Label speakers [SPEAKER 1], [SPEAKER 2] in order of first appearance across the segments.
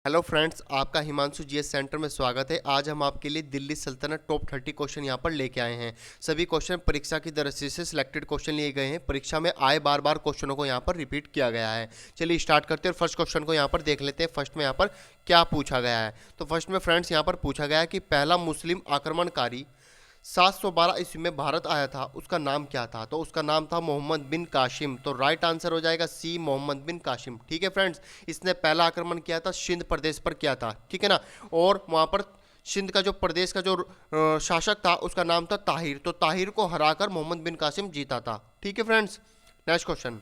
[SPEAKER 1] Hello friends, आपका Himanshu GS centre में स्वागत है। आज हम आपके लिए दिल्ली सल्तनत टॉप 30 क्वेश्चन यहां पर लेके आए हैं। सभी क्वेश्चन परीक्षा की दृष्टि से सिलेक्टेड क्वेश्चन लिए गए हैं। परीक्षा में आए बार बार क्वेश्चनों को यहां पर रिपीट किया गया है। चलिए स्टार्ट करते हैं और फर्स्ट क्वेश्चन को यहां पर देख लेते हैं। फर्स्ट में यहां पर क्या पूछा गया है। तो फर्स्ट में फ्रेंड्स यहां पर पूछा गया है कि पहला मुस्लिम आक्रमणकारी 712 ईस्वी में भारत आया था, उसका नाम क्या था। तो उसका नाम था मोहम्मद बिन कासिम। तो राइट आंसर हो जाएगा सी, मोहम्मद बिन कासिम। ठीक है फ्रेंड्स, इसने पहला आक्रमण किया था सिंध प्रदेश पर किया था, ठीक है ना। और वहां पर सिंध का जो प्रदेश का जो शासक था उसका नाम था ताहिर। तो ताहिर को हराकर मोहम्मद बिन कासिम जीता था। ठीक है फ्रेंड्स, नेक्स्ट क्वेश्चन।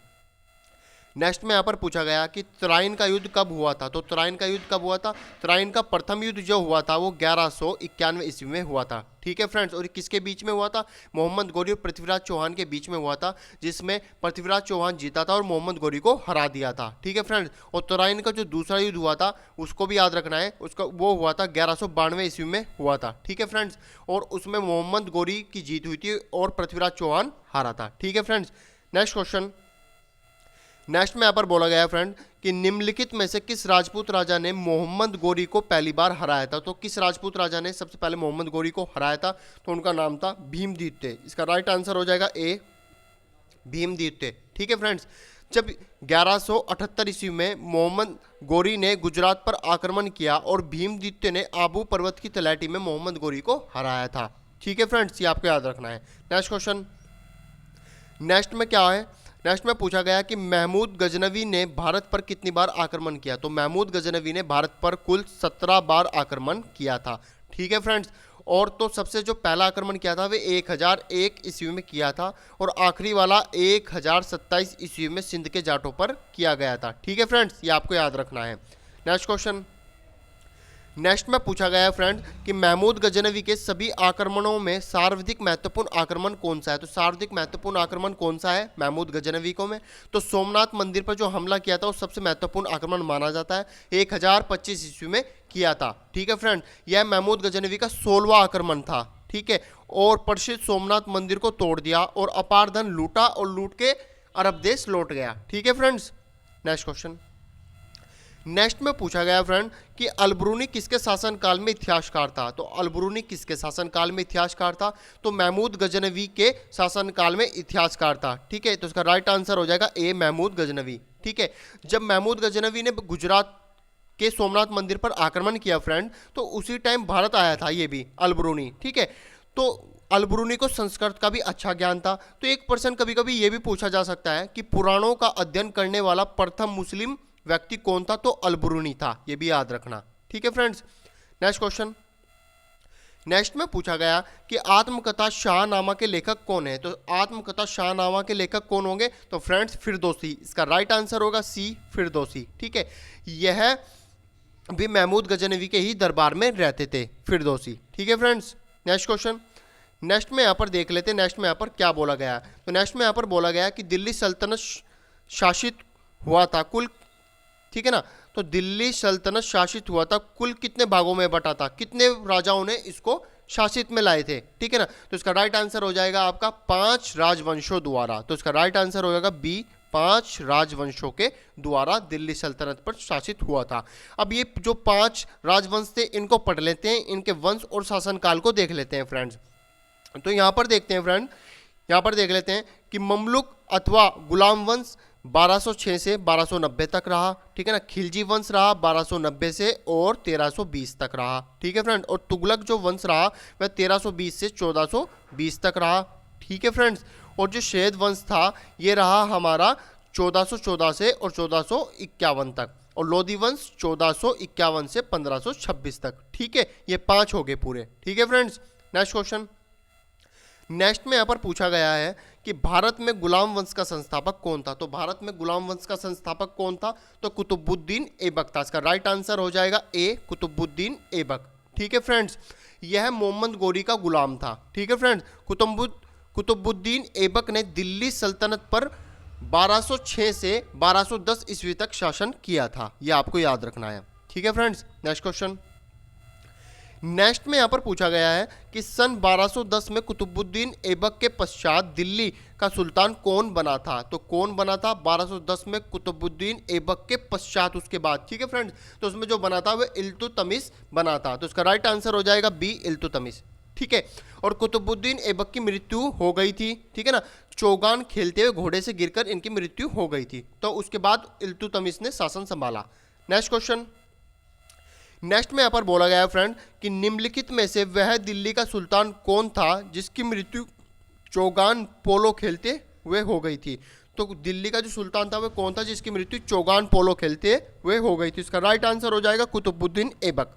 [SPEAKER 1] नेक्स्ट में यहाँ पर पूछा गया कि तराइन का युद्ध कब हुआ था। तो तराइन का युद्ध कब हुआ था। तराइन का प्रथम युद्ध जो हुआ था वो 1191 ईस्वी में हुआ था। ठीक है फ्रेंड्स, और किसके बीच में हुआ था। मोहम्मद गोरी और पृथ्वीराज चौहान के बीच में हुआ था, जिसमें पृथ्वीराज चौहान जीता था और मोहम्मद गोरी को हरा दिया था। ठीक है फ्रेंड्स, और तराइन का जो दूसरा युद्ध हुआ था उसको भी याद रखना है, उसका वो हुआ था 1192 ईस्वी में हुआ था। ठीक है फ्रेंड्स, और उसमें मोहम्मद गोरी की जीत हुई थी और पृथ्वीराज चौहान हारा था। ठीक है फ्रेंड्स, नेक्स्ट क्वेश्चन। नेक्स्ट में यहाँ पर बोला गया है फ्रेंड कि निम्नलिखित में से किस राजपूत राजा ने मोहम्मद गोरी को पहली बार हराया था। तो किस राजपूत राजा ने सबसे पहले मोहम्मद गोरी को हराया था। तो उनका नाम था भीमदित्य। इसका राइट आंसर हो जाएगा ए, भीमदित्य। ठीक है फ्रेंड्स, जब 1178 ईस्वी में मोहम्मद गोरी ने गुजरात पर आक्रमण किया और भीमदित्य ने आबू पर्वत की तलहटी में मोहम्मद गोरी को हराया था। ठीक है फ्रेंड्स, ये आपको याद रखना है। Next question. नेक्स्ट में क्या है। नेक्स्ट में पूछा गया कि महमूद गजनवी ने भारत पर कितनी बार आक्रमण किया। तो महमूद गजनवी ने भारत पर कुल 17 बार आक्रमण किया था। ठीक है फ्रेंड्स, और तो सबसे जो पहला आक्रमण किया था वे 1001 ईस्वी में किया था और आखिरी वाला 1027 ईस्वी में सिंध के जाटों पर किया गया था। ठीक है फ्रेंड्स, ये आपको याद रखना है। Next question. नेक्स्ट में पूछा गया है फ्रेंड कि महमूद गजनवी के सभी आक्रमणों में सर्वाधिक महत्वपूर्ण आक्रमण कौन सा है। तो सर्वाधिक महत्वपूर्ण आक्रमण कौन सा है महमूद गजनवी को में। तो सोमनाथ मंदिर पर जो हमला किया था वो सबसे महत्वपूर्ण आक्रमण माना जाता है, 1025 ईस्वी में किया था। ठीक है फ्रेंड, यह महमूद गजनवी का 16वां आक्रमण था। ठीक है, और प्रसिद्ध सोमनाथ मंदिर को तोड़ दिया और अपार धन लूटा और लूट के अरब देश लौट गया। ठीक है फ्रेंड्स, नेक्स्ट क्वेश्चन। नेक्स्ट में पूछा गया फ्रेंड कि अलबरूनी किसके शासनकाल में इतिहासकार था। तो अलबरूनी किसके शासनकाल में इतिहासकार था। तो महमूद गजनवी के शासनकाल में इतिहासकार था। ठीक है, तो इसका राइट आंसर हो जाएगा ए, महमूद गजनवी। ठीक है, जब महमूद गजनवी ने गुजरात के सोमनाथ मंदिर पर आक्रमण किया फ्रेंड, तो उसी टाइम भारत आया था ये भी अलबरूनी। ठीक है, तो अलबरूनी को संस्कृत का भी अच्छा ज्ञान था। तो एक पर्सन कभी कभी ये भी पूछा जा सकता है कि पुराणों का अध्ययन करने वाला प्रथम मुस्लिम व्यक्ति कौन था। तो अलबरूनी था, ये भी याद रखना। ठीक है फ्रेंड्स, नेक्स्ट क्वेश्चन। नेक्स्ट में पूछा गया कि आत्मकथा शाहनामा के लेखक कौन है। तो आत्मकथा शाहनामा के लेखक कौन होंगे। तो फ्रेंड्स फिरदौसी। इसका राइट आंसर होगा सी, फिरदौसी। ठीक है, यह भी महमूद गजनवी के ही दरबार में रहते थे, फिरदौसी। ठीक है फ्रेंड्स, नेक्स्ट क्वेश्चन। नेक्स्ट में यहाँ पर देख लेते हैं नेक्स्ट में यहाँ पर क्या बोला गया। तो नेक्स्ट में यहाँ पर बोला गया कि दिल्ली सल्तनत शासित हुआ था कुल, ठीक है ना। तो दिल्ली सल्तनत शासित हुआ था कुल कितने भागों में बटा था, कितने राजाओं ने इसको शासित में लाए थे। ठीक है ना, तो इसका राइट आंसर हो जाएगा आपका 5 राजवंशों द्वारा। तो इसका राइट आंसर हो जाएगा बी, 5 राजवंशों के द्वारा दिल्ली सल्तनत पर शासित हुआ था। अब ये जो 5 राजवंश थे इनको पढ़ लेते हैं, इनके वंश और शासनकाल को देख लेते हैं फ्रेंड्स। तो यहाँ पर देखते हैं फ्रेंड, यहाँ पर देख लेते हैं कि ममलुक अथवा गुलाम वंश 1206 से 1290 तक रहा। ठीक है ना, खिलजी वंश रहा 1290 से और 1320 तक रहा। ठीक है फ्रेंड, और तुगलक जो वंश रहा वह 1320 से 1420 तक रहा। ठीक है फ्रेंड्स, और जो शहद वंश था ये रहा हमारा 1414 से और 1451 तक, और लोधी वंश 1451 से 1526 तक। ठीक है, ये 5 हो गए पूरे। ठीक है फ्रेंड्स, नेक्स्ट क्वेश्चन। नेक्स्ट में यहाँ पर पूछा गया है कि भारत में गुलाम वंश का संस्थापक कौन था। तो भारत में गुलाम वंश का संस्थापक कौन था। तो कुतुबुद्दीन ऐबक था। इसका राइट आंसर हो जाएगा ए, कुतुबुद्दीन ऐबक। ठीक है फ्रेंड्स, यह मोहम्मद गोरी का गुलाम था। ठीक है फ्रेंड्स, कुतुबुद्दीन ऐबक ने दिल्ली सल्तनत पर 1206 से 1210 ईस्वी तक शासन किया था। यह आपको याद रखना है। ठीक है फ्रेंड्स, नेक्स्ट क्वेश्चन। नेक्स्ट में यहाँ पर पूछा गया है कि सन 1210 में कुतुबुद्दीन ऐबक के पश्चात दिल्ली का सुल्तान कौन बना था। तो कौन बना था 1210 में कुतुबुद्दीन ऐबक के पश्चात, उसके बाद। ठीक है फ्रेंड्स, तो उसमें जो बना था वह इल्तुतमिश बना था। तो इसका राइट आंसर हो जाएगा बी, इल्तुतमिश। ठीक है, और कुतुबुद्दीन ऐबक की मृत्यु हो गई थी, ठीक है ना, चौगान खेलते हुए घोड़े से गिरकर इनकी मृत्यु हो गई थी। तो उसके बाद इल्तुतमिश ने शासन संभाला। Next question. नेक्स्ट में यहाँ पर बोला गया है फ्रेंड कि निम्नलिखित में से वह दिल्ली का सुल्तान कौन था जिसकी मृत्यु चौगान पोलो खेलते हुए हो गई थी। तो दिल्ली का जो सुल्तान था वह कौन था जिसकी मृत्यु चौगान पोलो खेलते हुए हो गई थी। इसका राइट आंसर हो जाएगा कुतुबुद्दीन ऐबक।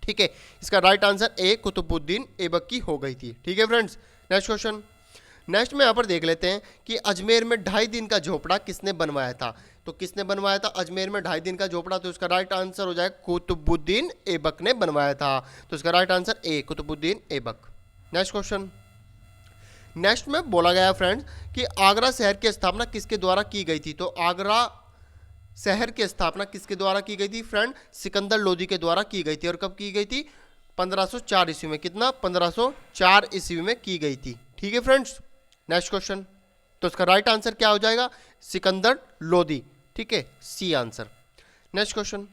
[SPEAKER 1] ठीक है, इसका right answer A, Qutubuddin Aibak की हो गई थी। ठीक है फ्रेंड्स, नेक्स्ट क्वेश्चन। नेक्स्ट में यहाँ पर देख लेते हैं कि अजमेर में 2.5 दिन का झोपड़ा किसने बनवाया था। तो किसने बनवाया था अजमेर में 2.5 दिन का झोपड़ा। तो इसका राइट आंसर हो जाएगा कुतुबुद्दीन ऐबक ने बनवाया था। तो इसका right answer A, Qutubuddin Aibak. Next question. Next में बोला गया फ्रेंड्स कि आगरा शहर की स्थापना किसके द्वारा की गई थी। तो आगरा शहर की स्थापना किसके द्वारा की गई थी फ्रेंड, सिकंदर लोदी के द्वारा की गई थी। और कब की गई थी 1504 ईस्वी में। कितना 1504 ईस्वी में की गई थी। ठीक है फ्रेंड्स, नेक्स्ट क्वेश्चन। तो इसका राइट आंसर क्या हो जाएगा सिकंदर लोदी। ठीक है, C answer. Next question.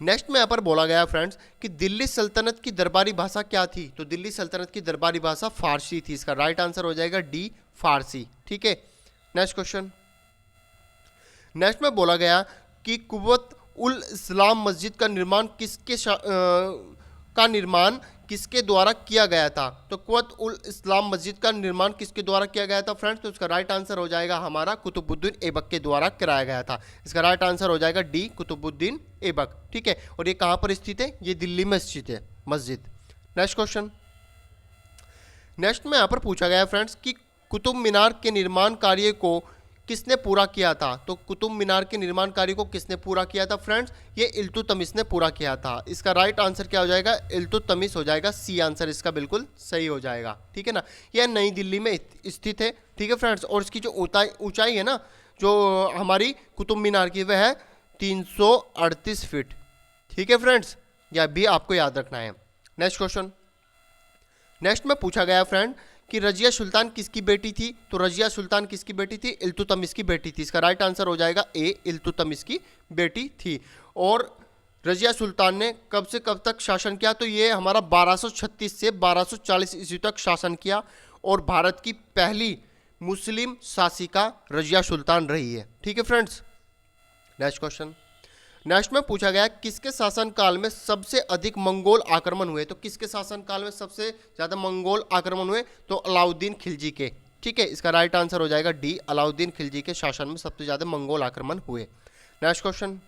[SPEAKER 1] Next में यहाँ पर बोला गया फ्रेंड्स कि दिल्ली सल्तनत की दरबारी भाषा क्या थी। तो दिल्ली सल्तनत की दरबारी भाषा फारसी थी। इसका राइट आंसर हो जाएगा डी, फारसी। ठीक है, नेक्स्ट क्वेश्चन। नेक्स्ट में बोला गया कि कुव्वत उल इस्लाम मस्जिद का निर्माण किसके द्वारा किया गया था। तो कुव्वत उल इस्लाम मस्जिद का निर्माण किसके द्वारा किया गया था फ्रेंड्स। तो इसका राइट आंसर हो जाएगा हमारा कुतुबुद्दीन ऐबक के द्वारा कराया गया था। इसका राइट आंसर हो जाएगा डी, कुतुबुद्दीन ऐबक। ठीक है, और ये कहाँ पर स्थित है, ये दिल्ली में स्थित है मस्जिद। Next question. नेक्स्ट में यहाँ पर पूछा गया फ्रेंड्स कि कुतुब मीनार के निर्माण कार्य को किसने पूरा किया था। तो कुतुब मीनार के निर्माण कार्य को किसने पूरा किया था फ्रेंड्स, ये इल्तुतमिश ने पूरा किया था। इसका राइट आंसर क्या हो जाएगा, इल्तुतमिश हो जाएगा, सी आंसर इसका बिल्कुल सही हो जाएगा। ठीक है ना, यह नई दिल्ली में स्थित है। ठीक है फ्रेंड्स, और इसकी जो ऊंचाई है ना जो हमारी कुतुब मीनार की वह है 338 फीट। ठीक है फ्रेंड्स, यह भी आपको याद रखना है। Next question. नेक्स्ट में पूछा गया फ्रेंड कि रजिया सुल्तान किसकी बेटी थी। तो रजिया सुल्तान किसकी बेटी थी, इल्तुतमिश की बेटी थी। इसका राइट आंसर हो जाएगा ए, इल्तुतमिश की बेटी थी। और रजिया सुल्तान ने कब से कब तक शासन किया। तो ये हमारा 1236 से 1240 ईस्वी तक शासन किया और भारत की पहली मुस्लिम शासिका रजिया सुल्तान रही है। ठीक है फ्रेंड्स, नेक्स्ट क्वेश्चन। नेक्स्ट में पूछा गया किसके शासनकाल में सबसे अधिक मंगोल आक्रमण हुए। तो किसके शासनकाल में सबसे ज़्यादा मंगोल आक्रमण हुए। तो अलाउद्दीन खिलजी के। ठीक है, इसका राइट आंसर हो जाएगा डी, अलाउद्दीन खिलजी के शासन में सबसे ज़्यादा मंगोल आक्रमण हुए। Next question.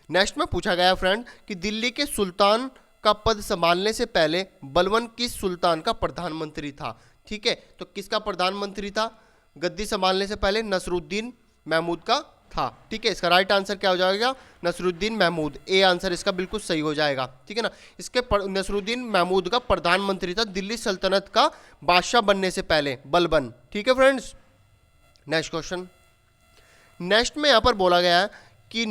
[SPEAKER 1] नेक्स्ट में पूछा गया फ्रेंड कि दिल्ली के सुल्तान का पद संभालने से पहले बलबन किस सुल्तान का प्रधानमंत्री था। ठीक है, तो किसका प्रधानमंत्री था गद्दी संभालने से पहले, नसरुद्दीन महमूद का था। ठीक है, इसका राइट आंसर क्या हो जाएगा, नसरुद्दीन महमूद। ए आंसर इसका बिल्कुल सही हो जाएगा। ठीक है ना, इसके नसरुद्दीन महमूद का प्रधानमंत्री था दिल्ली सल्तनत का बादशाह बनने से पहले बलबन। ठीक है फ्रेंड्स, नेक्स्ट क्वेश्चन। नेक्स्ट में यहाँ पर बोला गया है कि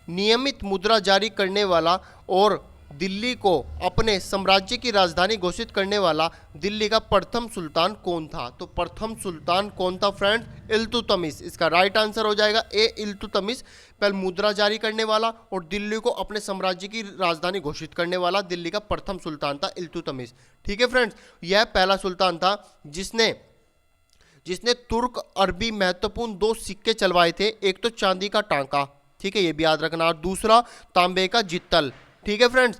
[SPEAKER 1] नियमित मुद्रा जारी करने वाला और दिल्ली को अपने साम्राज्य की राजधानी घोषित करने वाला दिल्ली का प्रथम सुल्तान कौन था। तो प्रथम सुल्तान कौन था फ्रेंड्स, इल्तुतमिश। इसका राइट आंसर हो जाएगा ए, इल्तुतमिश। पहले मुद्रा जारी करने वाला और दिल्ली को अपने साम्राज्य की राजधानी घोषित करने वाला दिल्ली का प्रथम सुल्तान था इल्तुतमिश। ठीक है फ्रेंड्स, यह पहला सुल्तान था जिसने तुर्क अरबी महत्वपूर्ण 2 सिक्के चलवाए थे। एक तो चांदी का टांका, ठीक है, ये भी याद रखना, और दूसरा तांबे का जित्तल। ठीक है फ्रेंड्स,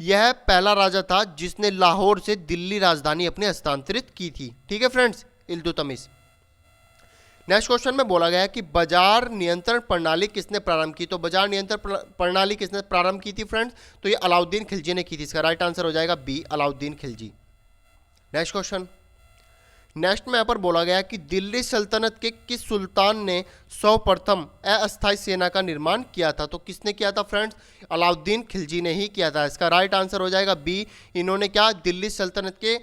[SPEAKER 1] यह पहला राजा था जिसने लाहौर से दिल्ली राजधानी अपने हस्तांतरित की थी। ठीक है फ्रेंड्स, इल्तुतमिश। नेक्स्ट क्वेश्चन में बोला गया है कि बाजार नियंत्रण प्रणाली किसने प्रारंभ की। तो बाजार नियंत्रण प्रणाली किसने प्रारंभ की थी फ्रेंड्स, तो ये अलाउद्दीन खिलजी ने की थी। इसका राइट आंसर हो जाएगा B, Alauddin Khilji. Next question. Next में यहाँ पर बोला गया कि दिल्ली सल्तनत के किस सुल्तान ने सर्वप्रथम अस्थायी सेना का निर्माण किया था। तो किसने किया था फ्रेंड्स, अलाउद्दीन खिलजी ने ही किया था। इसका राइट आंसर हो जाएगा बी, इन्होंने क्या दिल्ली सल्तनत के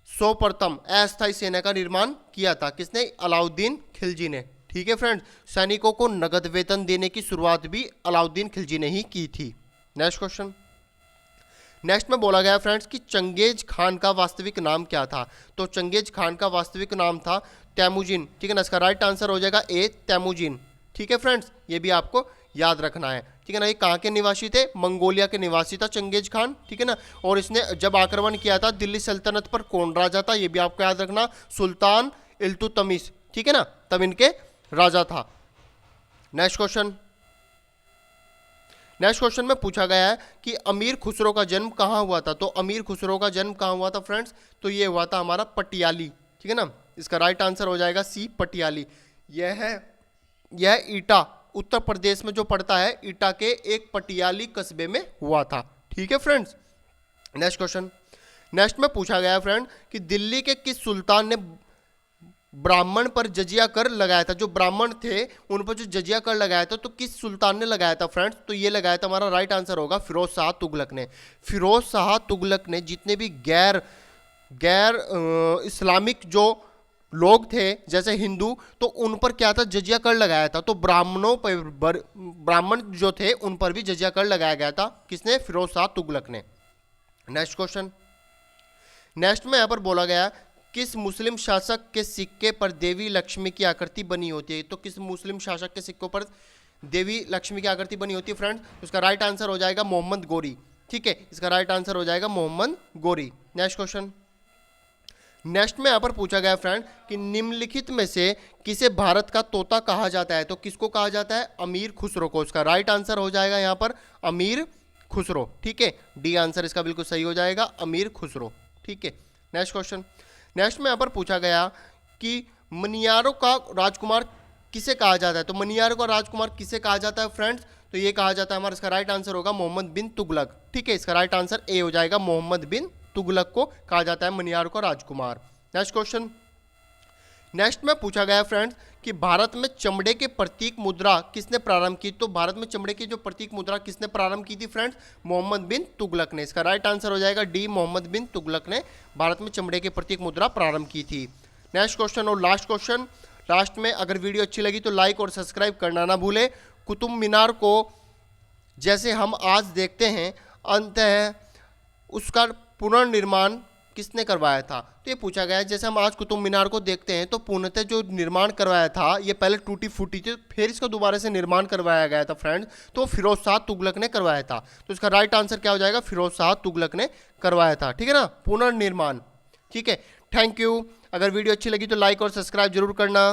[SPEAKER 1] सर्वप्रथम अस्थायी सेना का निर्माण किया था। किसने, अलाउद्दीन खिलजी ने। ठीक है फ्रेंड्स, सैनिकों को नगद वेतन देने की शुरुआत भी अलाउद्दीन खिलजी ने ही की थी। Next question. नेक्स्ट में बोला गया फ्रेंड्स कि चंगेज खान का वास्तविक नाम क्या था। तो चंगेज खान का वास्तविक नाम था तैमुजिन, ठीक है ना। इसका राइट आंसर हो जाएगा ए, तैमुजिन। ठीक है फ्रेंड्स, ये भी आपको याद रखना है, ठीक है ना। ये कहाँ के निवासी थे? मंगोलिया के निवासी था चंगेज खान, ठीक है ना। और इसने जब आक्रमण किया था दिल्ली सल्तनत पर, कौन राजा था? ये भी आपको याद रखना, सुल्तान इल्तुतमिश, ठीक है ना, तब इनके राजा था। नेक्स्ट क्वेश्चन में पूछा गया है कि अमीर खुसरो का जन्म कहाँ हुआ था। तो अमीर खुसरो का जन्म कहाँ हुआ था फ्रेंड्स? तो ये हुआ था हमारा पटियाली, ठीक है ना। इसका राइट आंसर हो जाएगा सी, पटियाली। यह ईटा उत्तर प्रदेश में जो पड़ता है, ईटा के एक पटियाली कस्बे में हुआ था, ठीक है फ्रेंड्स। नेक्स्ट में पूछा गया फ्रेंड कि दिल्ली के किस सुल्तान ने ब्राह्मण पर जजिया कर लगाया था। जो ब्राह्मण थे उन पर जो जजिया कर लगाया था, तो किस सुल्तान ने लगाया था फ्रेंड्स? तो ये लगाया था, हमारा राइट आंसर होगा फिरोज शाह तुगलक ने। फिरोज शाह तुगलक ने जितने भी गैर इस्लामिक जो लोग थे जैसे हिंदू, तो उन पर क्या था? जजिया कर लगाया था। तो ब्राह्मण जो थे उन पर भी जजिया कर लगाया गया था। किसने? फिरोज शाह तुगलक ने। नेक्स्ट में यहाँ पर बोला गया किस मुस्लिम शासक के सिक्के पर देवी लक्ष्मी की आकृति बनी होती है। तो किस मुस्लिम शासक के सिक्कों पर देवी लक्ष्मी की आकृति बनी होती है फ्रेंड्स? उसका राइट आंसर हो जाएगा मोहम्मद गोरी, ठीक है। इसका राइट आंसर हो जाएगा मोहम्मद गोरी। नेक्स्ट में यहाँ पर पूछा गया फ्रेंड कि निम्नलिखित में से किसे भारत का तोता कहा जाता है। तो किसको कहा जाता है? अमीर खुसरो को। इसका राइट आंसर हो जाएगा यहाँ पर अमीर खुसरो, ठीक है। डी आंसर इसका बिल्कुल सही हो जाएगा, अमीर खुसरो, ठीक है। नेक्स्ट में यहाँ पर पूछा गया कि मनियारों का राजकुमार किसे कहा जाता है। तो मनियारों का राजकुमार किसे कहा जाता है फ्रेंड्स? तो ये कहा जाता है हमारा, इसका राइट आंसर होगा मोहम्मद बिन तुगलक, ठीक है। इसका राइट आंसर ए हो जाएगा, मोहम्मद बिन तुगलक को कहा जाता है मनियारों का राजकुमार। नेक्स्ट में पूछा गया फ्रेंड्स कि भारत में चमड़े के प्रतीक मुद्रा किसने प्रारंभ की। तो भारत में चमड़े की जो प्रतीक मुद्रा किसने प्रारंभ की थी फ्रेंड्स? मोहम्मद बिन तुगलक ने। इसका राइट आंसर हो जाएगा डी, मोहम्मद बिन तुगलक ने भारत में चमड़े के प्रतीक मुद्रा प्रारंभ की थी। नेक्स्ट क्वेश्चन और लास्ट में अगर वीडियो अच्छी लगी तो लाइक और सब्सक्राइब करना ना भूले। कुतुब मीनार को जैसे हम आज देखते हैं, अंततः उसका पुनर्निर्माण किसने करवाया था। तो ये पूछा गया है, जैसे हम आज कुतुब मीनार को देखते हैं तो पूर्णतः जो निर्माण करवाया था, ये पहले टूटी फूटी थी, फिर इसका दोबारा से निर्माण करवाया गया था फ्रेंड्स, तो फिरोज शाह तुगलक ने करवाया था। तो इसका राइट आंसर क्या हो जाएगा? फिरोज शाह तुगलक ने करवाया था, ठीक है ना, पुनर्निर्माण, ठीक है। Thank you. अगर वीडियो अच्छी लगी तो लाइक और सब्सक्राइब जरूर करना।